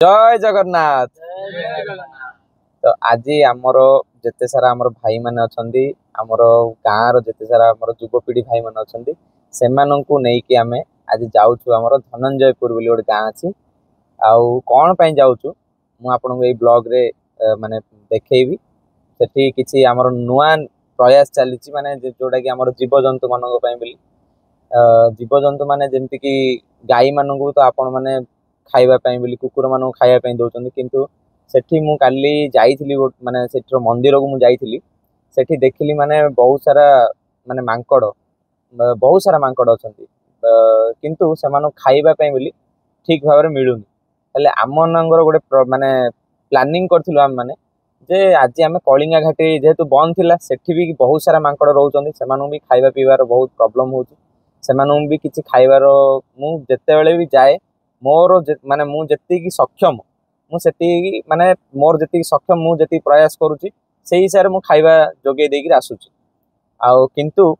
जय जगन्नाथ। तो आज आमर जिते सारा आमर भाई माने अछंदी आमर गाँव जिते सारा आमर युवपीढ़ी भाई माने अछंदी से नहीं कि आमे आज जाउछु आमर धनंजयपुर बोली गोटे गाँ अच्छी आउ कौन पाई जाउछु मु आपनको एई ब्लॉग रे माने देखैबी सेठी किछि आमर नुआ प्रयास चली माने जोटा कि आमर जीवजंतु मानक पई बोली जीवजंतु माने जेमति कि गाई मानक तो आपण माने खाइबा पई बोली कुकुर मानक खाइबा पई दउचंदी किंतु सेठी मु काली जाइथिली माने सेठर मंदिर को मु जाइथिली सेठी देखिली माने बहुत सारा माने मांकड़ बहुत सारा मांकड़ अछंती किंतु सेमानो खाइबा पई बोली ठीक भाव में मिलूनी हेले आम मनंगर गोटे माने प्लानिंग करथिलु आम माने जे आज आम कलिंगा घाटी जेहेतु बंद थिला सेठी भी बहुत सारा मांकड़ रहउचंदी सेमानु भी खाइबा पीबार बहुत प्रॉब्लम होउची सेमानु भी किछि खाइबार मु जत्ते बेले भी जाए मोर माने मु जत्ती की सक्षम मु सेती माने मोर जत्ती सक्षम मु जत्ती प्रयास करूची सेही हिसाब मु खाइबा जोगे देकी आसुची आउ किंतु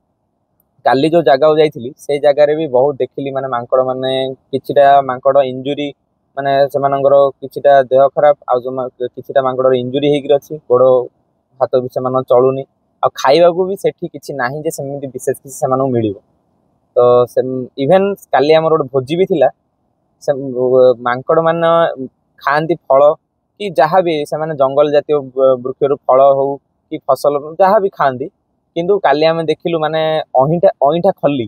काली जो जगह जाइथिली से जगह रे भी बहुत देखिली माने मांकड़ माने किछिटा मांकड़ इंजुरी माने सेमानंगर किछिटा देह खराब आ जो किछिटा मांकड़ इंजुरी हेकी अछि गोड़ हाथ भी सेमान चलुनी आ खाइबा को भी सेठी किछि नाही जे सेमिति विशेष किछि सेमानु मिलिबो तो से इवेन काली हमर गोटे भोजी भी थिला से मांकड़ मान खाती फल कि जहाँ भी से जंगल जातीय वृक्ष फल हो कि फसल जहाँ भी खाती किंतु काली आम देखिलु माने अईठा खल्ली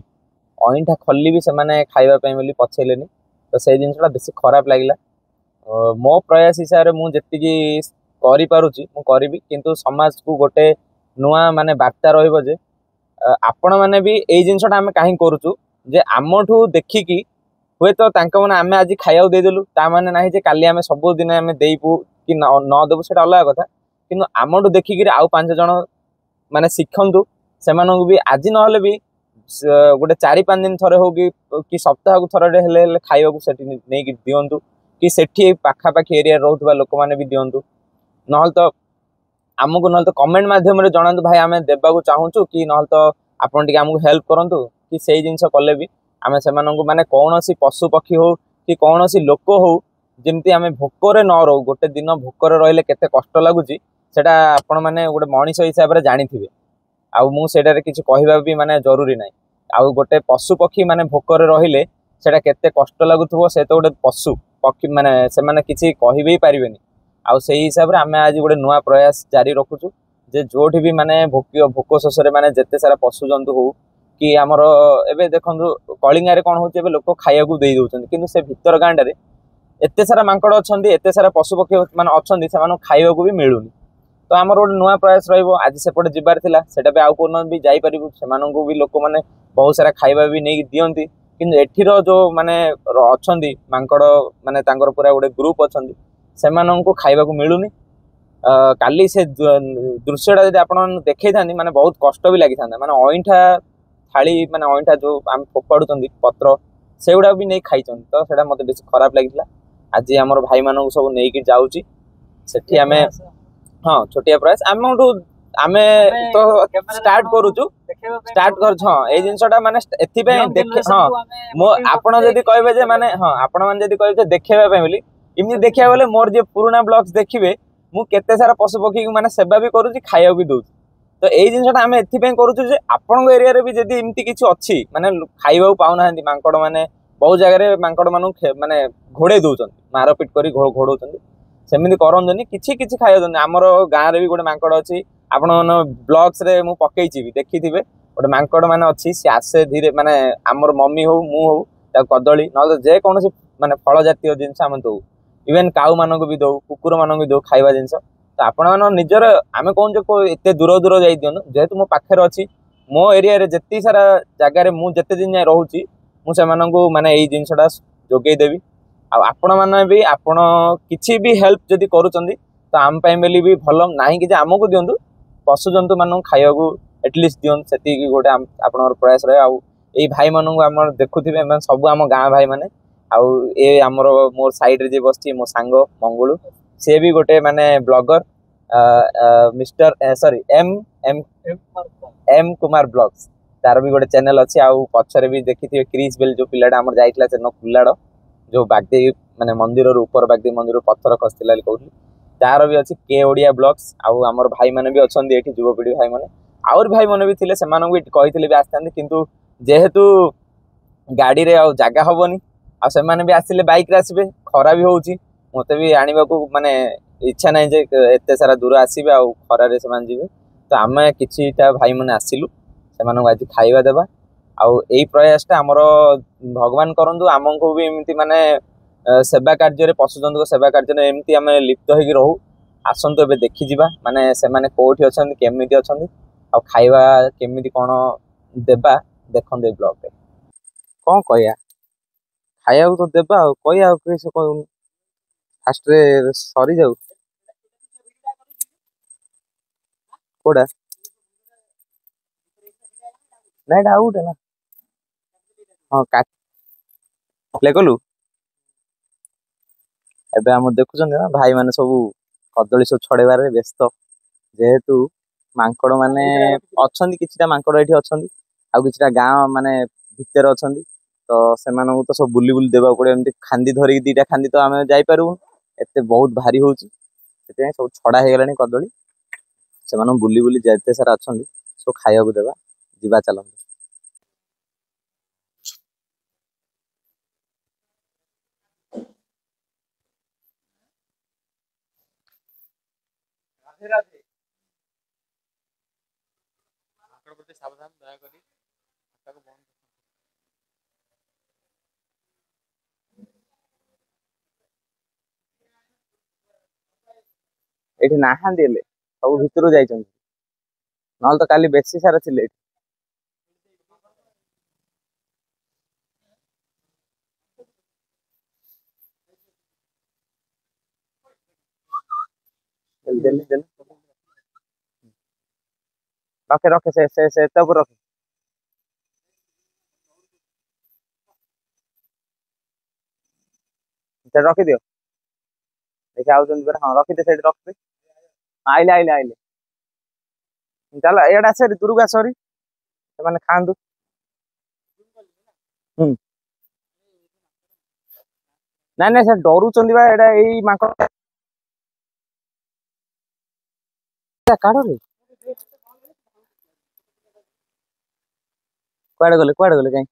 भी से खाइबा बोली पछेलेनी तो से जिनसा बेसी खराब लगिला मो प्रयास हिसाब से मुझे करी किंतु समाज को गोटे नुआ माने वार्ता रहिबो जे आपण माने भी एई जिनसटा आम कहीं करूचु जे आमठू देखिकी हुए तो मैंने आम आज खाया देदेलु ताने ना जे काली आम सब दिन आम देबू कि न देबू से अलग कथा कि आमठू देखिक आउ 5 जन माने शिखंतु से भी आज ना भी गोटे 4-5 दिन थरे हो कि सप्ताह को थरे हेले खाइबा को सेठी नहीं दिंतु कि सेठी पाखापाखी एरिया रोथबा लोक माने भी दिंतु ना तो आमको ना तो कमेंट माध्यम रे जणांतु भाई आम देबा को चाहूचु कि ना तो आपन टिके आमको हेल्प करंतु कि सेही जिंस कले भी आम से माने कौन सी पशु पक्षी हो कि कौन सी लोक हो जमती आम भोकर न रो गोटे दिन भोकर रहिले केते कष्ट लगुच सेटा आपण माने गोटे मनीष हिसाब से जानी आउ मुझे किसी कहवा भी माने जरूरी ना आउ गोटे पशु पक्षी माने भोकर रहिले सेटा केते कष्ट लगुथबो से तो गोटे पशु पक्षी माने से माने किसी कहि भी पारिबेनी आउ सेही हिसाब से आम आज गोटे नुआ प्रयास जारी रखुचु जे जोठी भी माने भोक शोष माने जेते सारा पशु जंतु हो कि आमर एबे देखंतु कलिंगा रे कोन होचे एबे लोक खाइया को देई दउछन किंतु से भीतर गांडा रे एते सारा मांकड़ अछंदी एते सारा पशु पक्षी माने अछंदी सेमानो खाइया को भी मिलुनी तो आमर गोटे नुआ प्रयास रहिबो आज सेपटे जिबार थिला सेटा बे आउ कोन भी जाई परिबो सेमानो को भी लोक माने बहुत सारा खाइबा भी नै दियंती किंतु एठीरो जो माने अछंदी मांकड़ माने तांकर पूरा गोटे ग्रुप अछंदी सेमानो को खाइबा को मिलुनी काली से दृश्यटा जदि आपण देखै थांदी माने बहुत कष्ट भी लागि थांदा माने अईठा थाली माने अईठा जो आम फोपाड़ुचंदी पत्र से गुडा भी नहीं खाई तो सेटा मते बेसी खराब लागिला आज हमर भाई मानक सब नहीं कि जाउची सेठी आमे हां छोटिया प्रयास आमे तो स्टार्ट करूचु स्टार्ट कर हां ए जिंसटा माने एथि पे देखे हां मो आपण जदी कहबे जे माने हां आपण माने जदी कहबे देखेबा पे बोली इमि देखिया बोले मोर जे पुराना ब्लॉग्स देखिबे मु केते सारा पशु पक्षी माने सेवा भी करूची खाइया भी दउची तो यही जिनसा आम एपाई करूँ आपण एरिया भी जब एमती किसी अच्छी माने खाइबा पाऊना मांकड़ मैंने बहुत जगह मांकड़ मान माने घोड़े दौरान मारपिट कर घोड़ौं सेमती करनी कि खाइबा आमर गाँव में भी गोटे मांकड़ अच्छी आपण ब्लॉग्स रे मु पकई भी देखी थे गोटे मांकड़ मान अच्छी सी आसे धीरे माने आमर मम्मी हो मु हो कदली ना जेकोसी माने फल जातीय जिनस आम दौ इवेन काउ मानक भी दौ कुकुर मानक भी दौ खाइबा जिनस तो आपण निजर आम कौन एत दूर दूर जा दिनु जेहेतु मो पाखे अच्छी मो एरिया रे जत्ती सारा जगार मुझे दिन जाए रोचे मुझे माने यही जिनसटा जोगे देवी आपण मैंने भी आपण किसी भी हेल्प जदि करुँच तो आम बोली भी भल ना कि आमको दिंतु पशु जंतु मान खाइबा को एटलिस्ट दिंतु से गोटे आप प्रयास रहे आउ यही भाई मानक आम देखुवे सब आम गाँ भाई मैंने आउ ये आमर मोर साइड रे जे बसची मो सांग मंगलू सी भी गोटे माने blogger mister sorry M M M Kumar blogs तार भी गोटे चैनल अच्छी आउ पछरे भी देखी क्रिस बेल जो पिलाटा आमर जाइतला से न कुलाड़ जो बागदेवी माने मंदिर ऊपर बागदेवी मंदिर पत्थर खसला कहूँ तार भी अच्छी के ओडिया ब्लॉग्स आउ आमर भाई मैंने भी अच्छा ये युवपीढ़ी भाई मैंने आउर भाई मैंने भी थे से भी आसता किंतु जेहेतु गाड़ी रे आउ जागा हबनी आ से भी आसिले बाइक रे आसबे खरा भी होउची मते भी आनिबा को माने इच्छा नहीं जे एते सारा दूर आसीबे आ खरा रे से जीवे तो आमे किछिटा भाई मैंने आसिलु से आज खाइबा देबा आउ एई प्रयासटा हमर भगवान करंतु आमको भी एमती माने सेवा कार्य पशुजंतु सेवा कार्य एमती आम लिप्त होगी रहू आसतु ए देखी जावा माने से माने कोठी अछंती केमिति अछंती आ खाइबा केमिति कोन देबा देखन दे ब्लॉग रे कोन कहया खाइबा तो देबा आ कहया किसे कहू फास्ट रे सरी जाऊ कोडा नाइ डाउट है ना हां का प्ले कलु एबे हम देखुछन ना भाई माने सब कदली सब छड़ेबारे व्यस्त जेहेतु मांकड़ माने अछंती किछिटा मांकड़ एठी अछंती आ किछिटा गां माने भितर अछंती तो सेमानकु तो सब बुली बुली देबा पड़े एमती खांदी धरी दीटा खांदी तो आमे जाई पारू एते बहुत भारी होउची सेते सब छड़ा हे गेलानी कदली सेमानकु बुली बुली जेते सारा अछंती सब खाइबा को देबा जीवा चलन राधे राधे मांकड़ प्रति सावधान दया करी ताको बंद एठी नाहांदी ले सब भितरु जाइछन नहल तो काली बेसी सारा थिले देले देले रखे रखे से तब रखे से रखी दियो देखि आउछन बेर हां रखी दे सेठ रख दे आइले आइले आइले चल एडा से दुर्गा सरी से माने खांदु हम्म नाइ नाइ से डरू चंदी बा एडा एई मांकड़ काढो रे कुआडे गले काई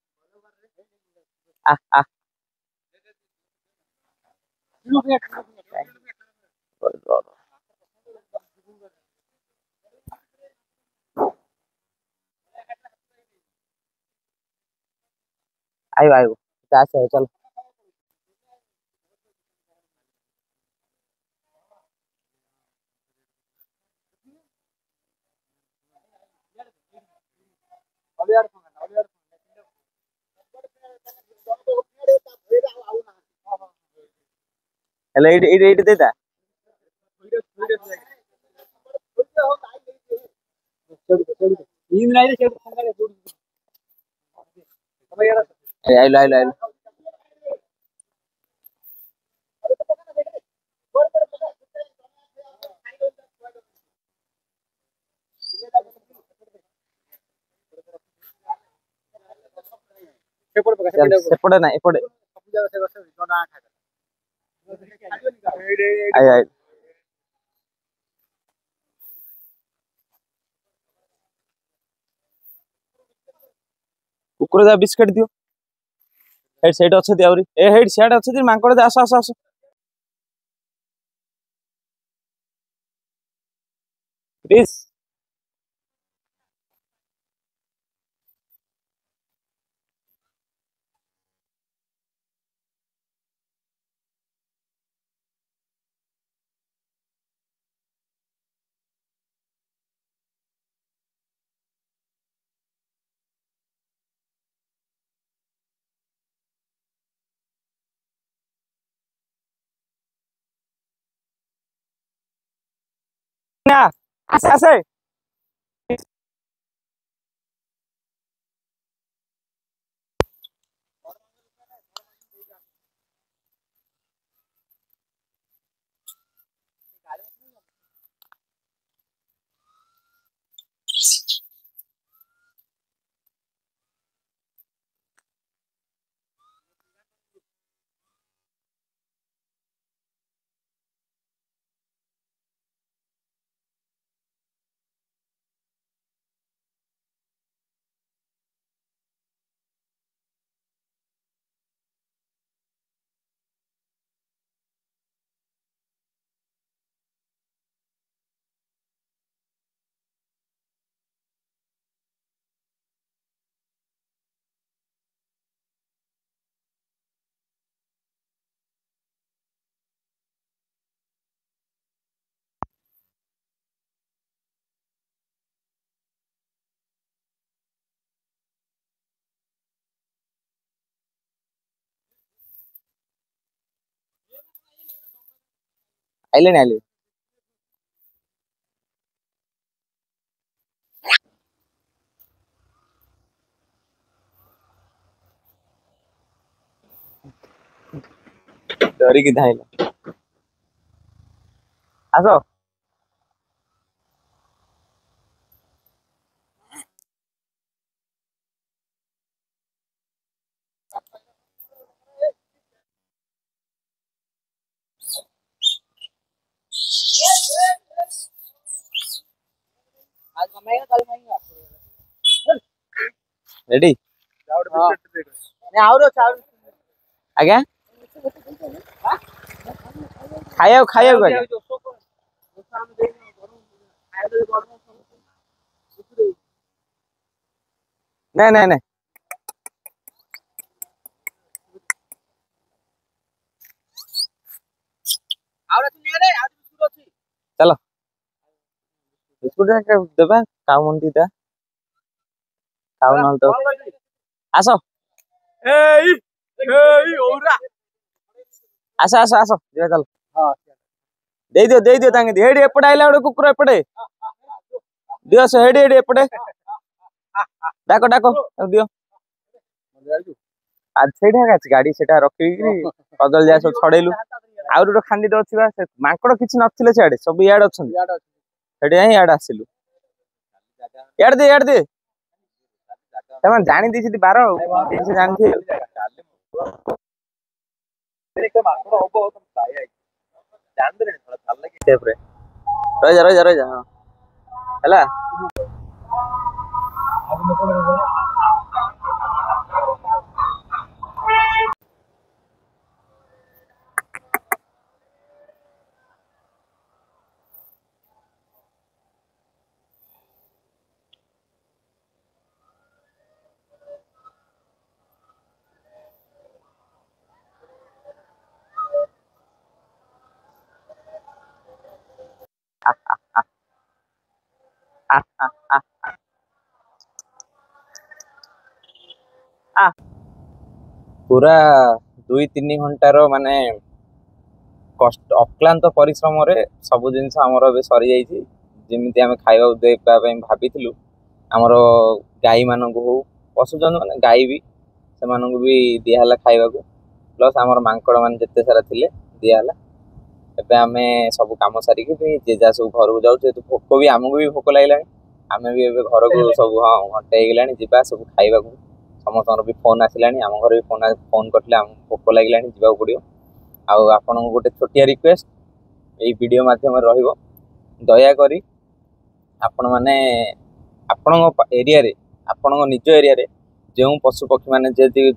आ आ आइबो आइबो आसे चल हेले एडी एडी एडी देता आइलो आइलो आइलो सेपड़े ना एपड़े आइ आइ कुकुर जा बिस्किट दियो हेड सेट अछि आउरी ए हेड सेट अछि मांकड़ दे आस आस आस प्लीज ना आसे आसे ଖାଇଲେଣି ଆଇଲେ ଡରିକି ଧାଇଲ ଆସ ରେଡି ଆଜ୍ଞା ଖାଇବାକୁ ଆଜ୍ଞା ନାଇଁ ନାଇଁ ନାଇଁ ଚାଲ ବିସ୍କୁଟ ଦେବା କାଉ ମଣ୍ଡି ଟା କାଉ ନହେଲେ ତ ଆସ ଆସ ଆସ ଆସ ଯିବା ଚାଲ ଦେଇଦିଅ ତାଙ୍କେ ହେଇଠି ଏପଟେ ଆଇଲା ଗୋଟେ କୁକୁର ଏପଟେ ଦିଅ ସେ ହେଇଠି ଏପଟେ ଡାକ ଦିଅ ସେଇଟା ଅଛି ଗାଡି ସେଟା ରଖିକି କଦଳୀ ଯାହା ସବୁ ଛଡେଇଲୁ ଆହୁରି ଗୋଟେ ଖାଣ୍ଡିଟେ ଅଛି ବା ସେ ମାଙ୍କଡ କିଛି ନଥିଲେ ସିଆଡେ ସବୁ ଇଆଡେ ଅଛନ୍ତି ସେଠି ହିଁ ଇଆଡେ ଆସିଲୁ ଇଆଡେ ଦେ ସେମାନେ ଜାଣି ଦେଇଛନ୍ତି ବାର ଆଉ ଜାଣିଥିବେ ରହିଯା ହେଲା ପୁରା 2-3 ଘଣ୍ଟାର ମାନେ କଷ୍ଟ ଅକ୍ଲାନ୍ତ ପରିଶ୍ରମରେ ସବୁ ଜିନିଷ ଆମର ଏବେ ସରିଯାଇଛି ଯେମିତି ଆମେ ଖାଇବାକୁ ଦେବା ପାଇଁ ଭାବିଥିଲୁ ଆମର ଗାଈ ମାନଙ୍କୁ ହଉ ପଶୁଜନ୍ତୁ ମାନେ ଗାଈ ବି ସେମାନଙ୍କୁ ବି ଦିଆହେଲା ଖାଇବାକୁ ପ୍ଲସ୍ ଆମର ମାଙ୍କଡ ମାନେ ଯେତେ ସାରା ଥିଲେ ଦିଆହେଲା ଏବେ ଆମେ ସବୁ କାମ ସାରିକି ବି ଯେ ଯାହା ସବୁ ଘରକୁ ଯାଉଛୁ ଯେହେତୁ ଭୋକ ବି ଆମକୁ ବି ଭୋକ ଲାଗିଲାଣି ଆମେ ବି ଏବେ ଘରକୁ ସବୁ ଘଣ୍ଟେ ହେଇଗଲାଣି ଯିବା ସବୁ ଖାଇବାକୁ ସମସ୍ତଙ୍କର ବି ଫୋନ୍ ଆସିଲାଣି ଆମ ଘରେ ବି ଫୋନ୍ କରିଥିଲେ ଆମକୁ ଭୋକ ଲାଗିଲାଣି ଯିବାକୁ ପଡ଼ିବ ଆଉ ଆପଣଙ୍କୁ ଗୋଟେ ଛୋଟିଆ ରିକ୍ୱେଷ୍ଟ ଏଇ ଭିଡ଼ିଓ ମାଧ୍ୟମରେ ରହିବ ଦୟାକରି ଆପଣମାନେ ଆପଣଙ୍କ ଏରିଆରେ ଆପଣଙ୍କ ନିଜ ଏରିଆରେ ଯେଉଁ ପଶୁପକ୍ଷୀ ମାନେ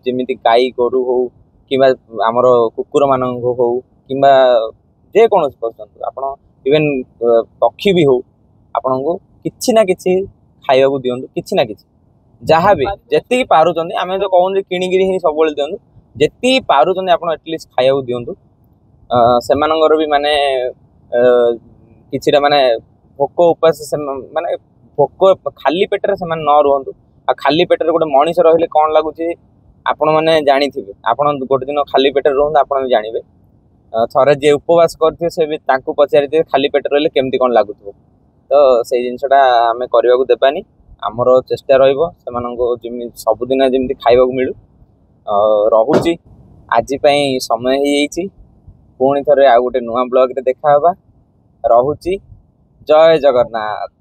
ଯେମିତି ଗାଈ ଗୋରୁ ହଉ କିମ୍ବା ଆମର କୁକୁର ମାନଙ୍କୁ ହଉ କିମ୍ବା ଯେକୌଣସି ପଶୁ ଆପଣ ଇଭେନ୍ ପକ୍ଷୀ ବି ହଉ ଆପଣଙ୍କୁ କିଛି ନା କିଛି ଖାଇବାକୁ ଦିଅନ୍ତୁ କିଛି ନା କିଛି ଯାହା ବି ଯେତିକି ପାରୁଛନ୍ତି ଆମେ ତ କହୁଛୁ କିଣିକିରି ହିଁ ସବୁବେଳେ ଦିଅନ୍ତୁ ଯେତିକି ପାରୁଛନ୍ତି ଆପଣ ଆଟଲିଷ୍ଟ ଖାଇବାକୁ ଦିଅନ୍ତୁ ସେମାନଙ୍କର ବି ମାନେ କିଛିଟା ମାନେ ଭୋକ ଉପାସ ମାନେ ଭୋକ ଖାଲି ପେଟରେ ସେମାନେ ନ ରୁହନ୍ତୁ ଆଉ ଖାଲି ପେଟରେ ଗୋଟେ ମଣିଷ ରହିଲେ କଣ ଲାଗୁଛି ଆପଣ ମାନେ ଜାଣିଥିବେ ଆପଣ ଗୋଟେ ଦିନ ଖାଲି ପେଟରେ ରୁହନ୍ତୁ ଆପଣ ବି ଜାଣିବେ ଥରେ ଯିଏ ଉପବାସ କରିଥିବେ ସେ ବି ତାଙ୍କୁ ପଚାରିଥିବେ ଖାଲି ପେଟରେ ରହିଲେ କେମିତି କଣ ଲାଗୁଥିବ ତ ସେଇ ଜିନିଷଟା ଆମେ କରିବାକୁ ଦେବାନି ଆମର ଚେଷ୍ଟା ରହିବ ସେମାନଙ୍କୁ ଯେମିତି ସବୁଦିନ ଯେମିତି ଖାଇବାକୁ ମିଳୁ ରହୁଛି ଆଜି ପାଇଁ ସମୟ ହେଇଯାଇଛି ପୁଣି ଥରେ ଆଉ ଗୋଟେ ନୂଆ ବ୍ଲଗରେ ଦେଖାହବା ରହୁଛି ଜୟ ଜଗନ୍ନାଥ।